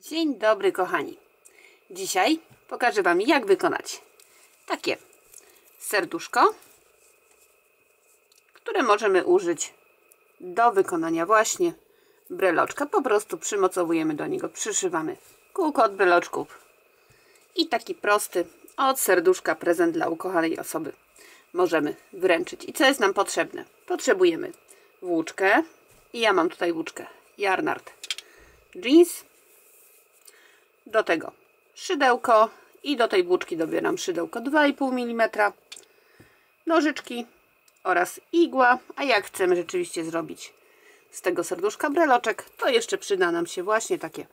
Dzień dobry kochani. Dzisiaj pokażę Wam, jak wykonać takie serduszko, które możemy użyć do wykonania właśnie breloczka. Po prostu przymocowujemy do niego, przyszywamy kółko od breloczków i taki prosty od serduszka prezent dla ukochanej osoby możemy wręczyć. I co jest nam potrzebne? Potrzebujemy włóczkę i ja mam tutaj włóczkę Yarnard Jeans. Do tego szydełko i do tej włóczki dobieram szydełko 2,5 mm, nożyczki oraz igła. A jak chcemy rzeczywiście zrobić z tego serduszka breloczek, to jeszcze przyda nam się właśnie takie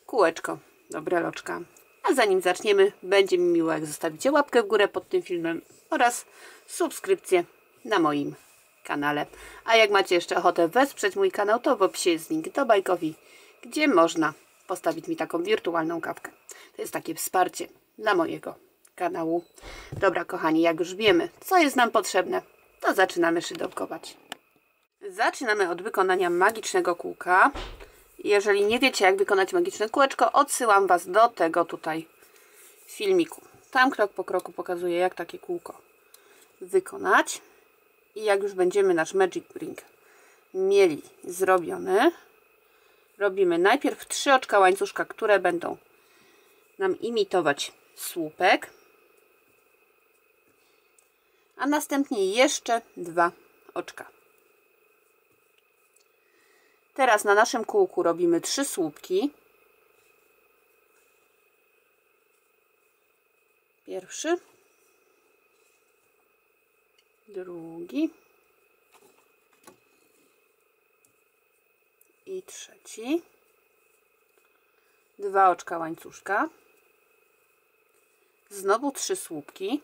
kółeczko do breloczka. A zanim zaczniemy, będzie mi miło, jak zostawicie łapkę w górę pod tym filmem oraz subskrypcję na moim kanale. A jak macie jeszcze ochotę wesprzeć mój kanał, to w opisie jest link do Bajkowi, gdzie można postawić mi taką wirtualną kawkę. To jest takie wsparcie dla mojego kanału. Dobra kochani, jak już wiemy, co jest nam potrzebne, to zaczynamy szydełkować. Zaczynamy od wykonania magicznego kółka. Jeżeli nie wiecie, jak wykonać magiczne kółeczko, odsyłam Was do tego tutaj filmiku. Tam krok po kroku pokazuję, jak takie kółko wykonać. I jak już będziemy nasz magic ring mieli zrobiony, robimy najpierw 3 oczka łańcuszka, które będą nam imitować słupek, a następnie jeszcze 2 oczka. Teraz na naszym kółku robimy 3 słupki. Pierwszy, drugi i trzeci. 2 oczka łańcuszka. Znowu 3 słupki.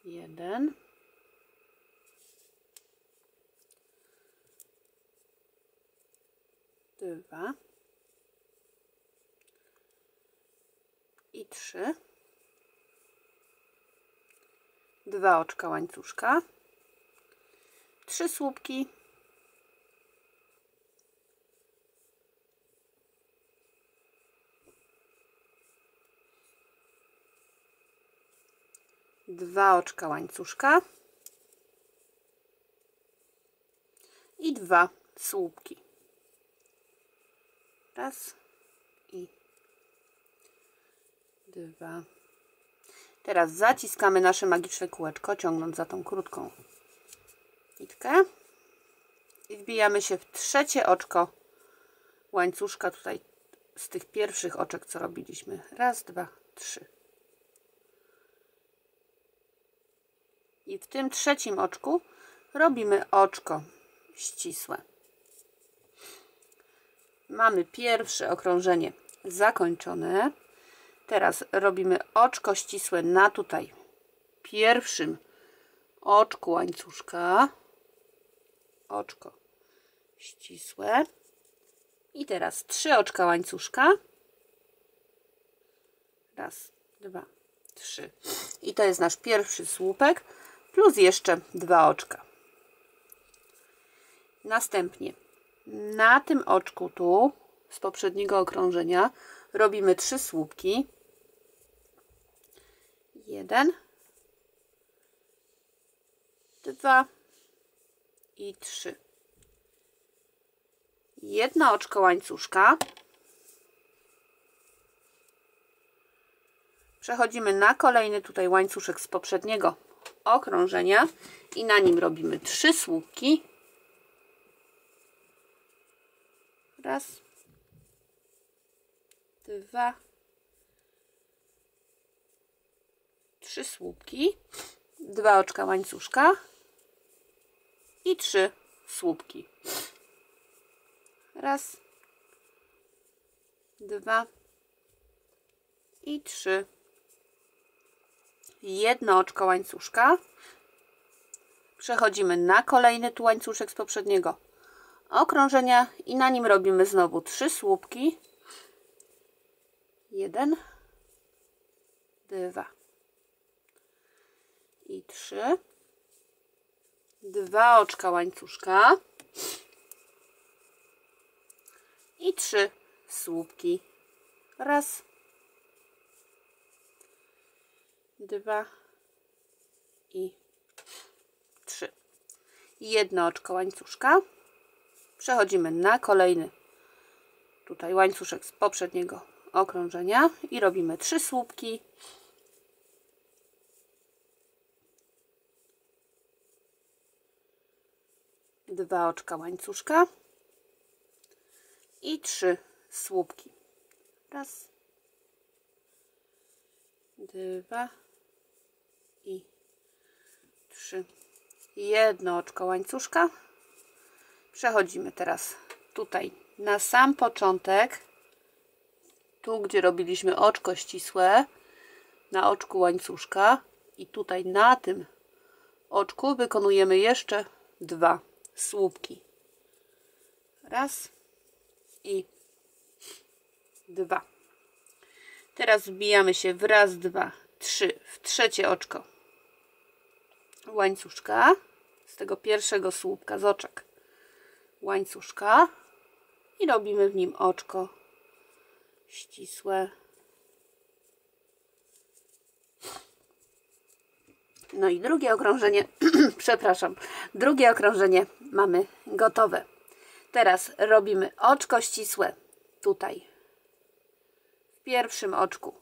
1, 2 i 3. 2 oczka łańcuszka. 3 słupki. 2 oczka łańcuszka i 2 słupki. Raz i 2. Teraz zaciskamy nasze magiczne kółeczko, ciągnąc za tą krótką nitkę i wbijamy się w trzecie oczko łańcuszka tutaj z tych pierwszych oczek, co robiliśmy. Raz, 2, 3. I w tym trzecim oczku robimy oczko ścisłe. Mamy pierwsze okrążenie zakończone. Teraz robimy oczko ścisłe na tutaj pierwszym oczku łańcuszka. Oczko ścisłe. I teraz 3 oczka łańcuszka. Raz, 2, 3. I to jest nasz pierwszy słupek. Plus jeszcze 2 oczka. Następnie na tym oczku tu z poprzedniego okrążenia robimy 3 słupki. 1, 2 i 3. 1 oczko łańcuszka. Przechodzimy na kolejny tutaj łańcuszek z poprzedniego okrążenia i na nim robimy 3 słupki. Raz, 2, 3 słupki, 2 oczka łańcuszka i 3 słupki. Raz, 2 i 3. 1 oczko łańcuszka. Przechodzimy na kolejny tu łańcuszek z poprzedniego okrążenia i na nim robimy znowu 3 słupki. 1, 2 i 3. 2 oczka łańcuszka i 3 słupki. Raz, 2 i 3. Jedno oczko łańcuszka. Przechodzimy na kolejny tutaj łańcuszek z poprzedniego okrążenia i robimy 3 słupki. Dwa oczka łańcuszka i 3 słupki. Raz, 2 i 3. Jedno oczko łańcuszka. Przechodzimy teraz tutaj na sam początek, tu gdzie robiliśmy oczko ścisłe, na oczku łańcuszka i tutaj na tym oczku wykonujemy jeszcze 2 słupki. Raz i 2. Teraz wbijamy się w raz, 2, 3 w trzecie oczko łańcuszka z tego pierwszego słupka z oczek łańcuszka i robimy w nim oczko ścisłe. No i drugie okrążenie, przepraszam, drugie okrążenie mamy gotowe. Teraz robimy oczko ścisłe tutaj w pierwszym oczku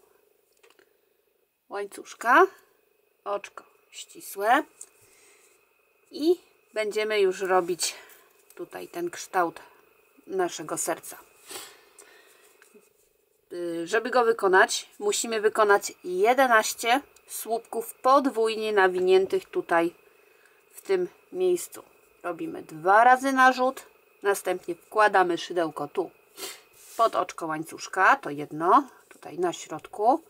łańcuszka, oczko ścisłe i będziemy już robić tutaj ten kształt naszego serca. Żeby go wykonać, musimy wykonać 11 słupków podwójnie nawiniętych tutaj w tym miejscu. Robimy 2 razy narzut, następnie wkładamy szydełko tu pod oczko łańcuszka, to jedno, tutaj na środku.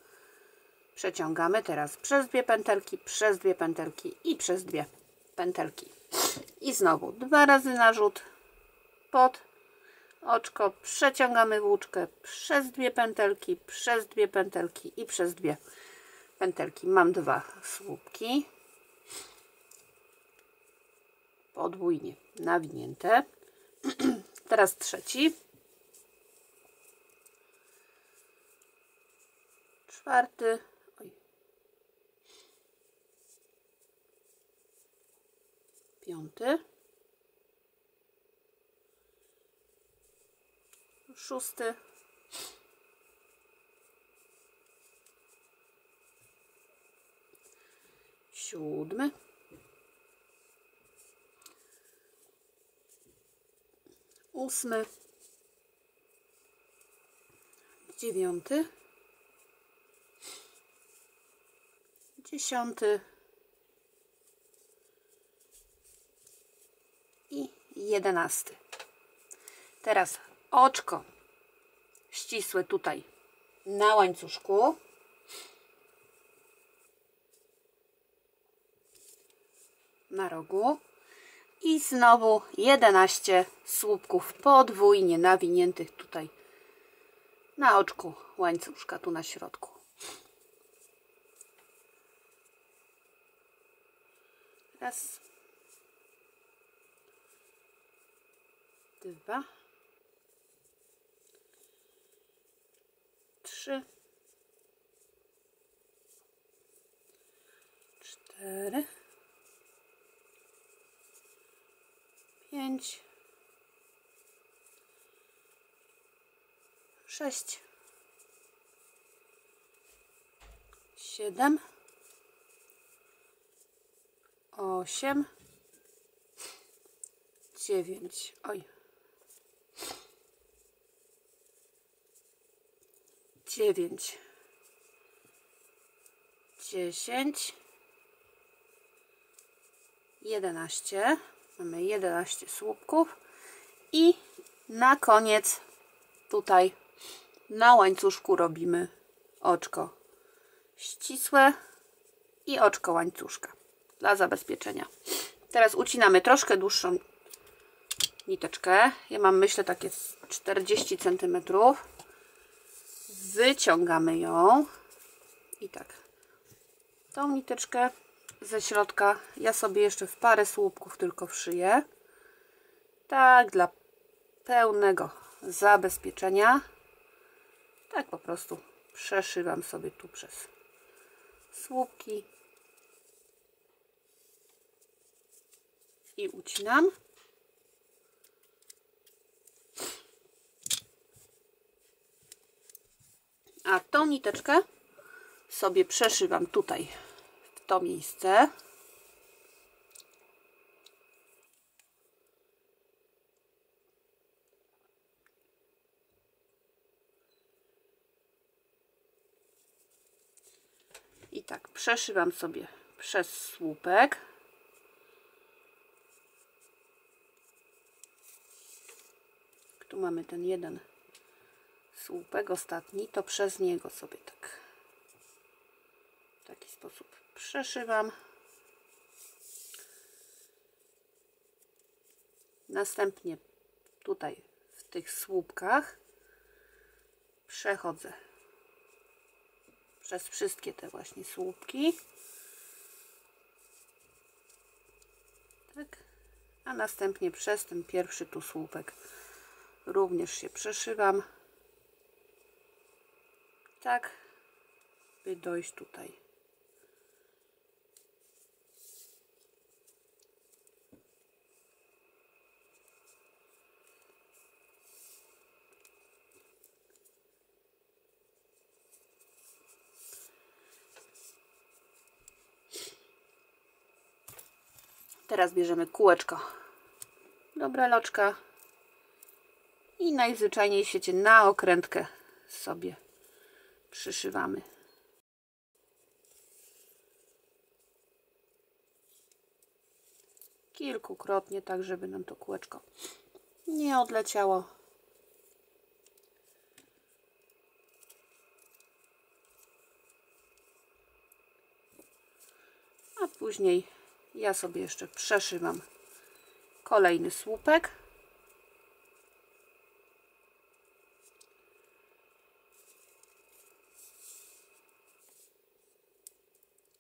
Przeciągamy teraz przez 2 pętelki, przez 2 pętelki i przez 2 pętelki. I znowu 2 razy narzut pod oczko, przeciągamy włóczkę przez 2 pętelki, przez 2 pętelki i przez 2 pętelki. Mam 2 słupki podwójnie nawinięte. Teraz trzeci, czwarty, piąty, szósty, siódmy, ósmy, dziewiąty, 10 i 11. Teraz oczko ścisłe tutaj na łańcuszku. Na rogu. I znowu 11 słupków podwójnie nawiniętych tutaj na oczku łańcuszka, tu na środku. Raz, 2, 3, 4, 5, 6, 7, 8, 9, 9, 10, 11. Mamy 11 słupków i na koniec tutaj na łańcuszku robimy oczko ścisłe i oczko łańcuszka dla zabezpieczenia. Teraz ucinamy troszkę dłuższą niteczkę. Ja mam, myślę, takie 40 cm. Wyciągamy ją i tak. Tą niteczkę ze środka ja sobie jeszcze w parę słupków tylko wszyję. Tak, dla pełnego zabezpieczenia tak po prostu przeszywam sobie tu przez słupki i ucinam. A tą niteczkę sobie przeszywam tutaj w to miejsce. I tak przeszywam sobie przez słupek. Tu mamy ten jeden słupek ostatni, to przez niego sobie tak w taki sposób przeszywam. Następnie tutaj w tych słupkach przechodzę przez wszystkie te właśnie słupki. Tak. A następnie przez ten pierwszy tu słupek również się przeszywam. Tak, by dojść tutaj. Teraz bierzemy kółeczko do breloczka i najzwyczajniej w świecie na okrętkę sobie przyszywamy. Kilkukrotnie, tak żeby nam to kółeczko nie odleciało. A później ja sobie jeszcze przeszywam kolejny słupek.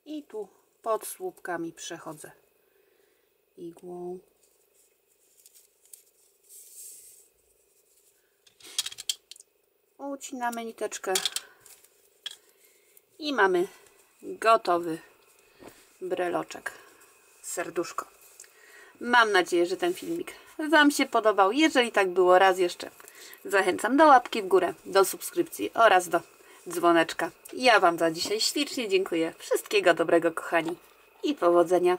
I tu pod słupkami przechodzę igłą. Ucinamy niteczkę i mamy gotowy breloczek, serduszko. Mam nadzieję, że ten filmik Wam się podobał. Jeżeli tak było, raz jeszcze zachęcam do łapki w górę, do subskrypcji oraz do dzwoneczka. Ja Wam za dzisiaj ślicznie dziękuję. Wszystkiego dobrego, kochani, i powodzenia.